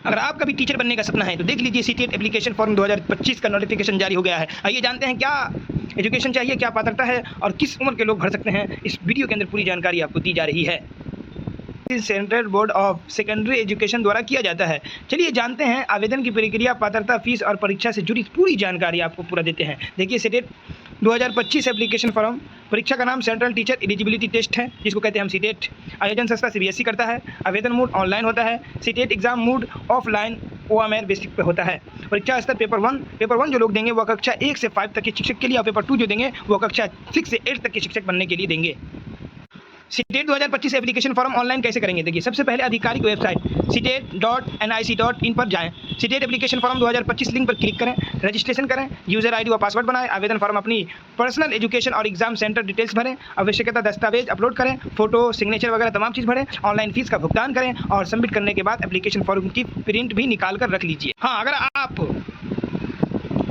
अगर आपका भी टीचर बनने का सपना है तो देख लीजिए सीटेट एप्लीकेशन फॉर्म 2025 का नोटिफिकेशन जारी हो गया है। आइए जानते हैं क्या एजुकेशन चाहिए, क्या पात्रता है और किस उम्र के लोग भर सकते हैं। इस वीडियो के अंदर पूरी जानकारी आपको दी जा रही है। Central board of secondary education द्वारा किया जाता है। चलिए जानते हैं आवेदन की प्रक्रिया, पात्रता, फीस और परीक्षा से जुड़ी पूरी जानकारी आपको पूरा देते हैं। देखिए सीटेट 2025 एप्लीकेशन फॉर्म, परीक्षा का नाम सेंट्रल टीचर एलिजिबिलिटी टेस्ट है जिसको कहते हैं हम सीटेट। आयोजन संस्था सीबीएसई करता है। आवेदन मोड ऑनलाइन होता है। CTET exam mode offline OMR basic पे होता है। परीक्षा स्तर पेपर वन जो लोग देंगे वो कक्षा 1 से 5 तक के शिक्षक के लिए और पेपर 2 जो देंगे वो कक्षा 6 से 8 तक के शिक्षक बनने के लिए देंगे। सीटेट 2025 एप्लीकेशन फॉर्म ऑनलाइन कैसे करेंगे? देखिए सबसे पहले आधिकारिक वेबसाइट CTET.nic.in पर जाएं। सीटेट एप्लीकेशन फॉर्म 2025 लिंक पर क्लिक करें, रजिस्ट्रेशन करें, यूजर आईडी व पासवर्ड बनाएं, आवेदन फॉर्म अपनी पर्सनल एजुकेशन और एग्जाम सेंटर डिटेल्स भरें, आवश्यकता दस्तावेज अपलोड करें, फोटो सिग्नेचर वगैरह तमाम चीज़ भरें, ऑनलाइन फीस का भुगतान करें और सबमिट करने के बाद एप्लीकेशन फॉर्म की प्रिंट भी निकाल कर रख लीजिए। हाँ, अगर आप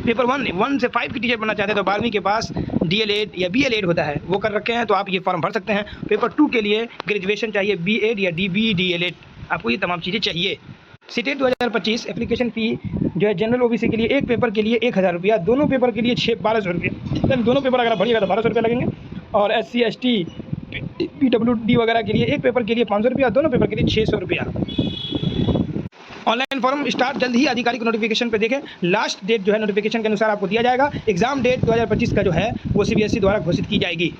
पेपर 1 से 5 की टीचर बनना चाहते हैं तो 12वीं के पास DLED या BLED होता है वो कर रखे हैं तो आप ये फॉर्म भर सकते हैं। पेपर 2 के लिए ग्रेजुएशन चाहिए, BEd या DLED, आपको ये तमाम चीज़ें चाहिए। सीटेट 2025 एप्लीकेशन फ़ी जो है जनरल OBC के लिए एक पेपर के लिए 1000 रुपया, दोनों पेपर के लिए 1200 रुपये, दोनों पेपर अगर आप भरिएगा तो 1200 रुपये लगेंगे। और SC ST PWD वगैरह के लिए एक पेपर के लिए 500 रुपया, दोनों पेपर के लिए 600 रुपया। ऑनलाइन फॉर्म स्टार्ट जल्द ही आधिकारिक नोटिफिकेशन पे देखें। लास्ट डेट जो है नोटिफिकेशन के अनुसार आपको दिया जाएगा। एग्जाम डेट 2025 का जो है वो CBSE द्वारा घोषित की जाएगी।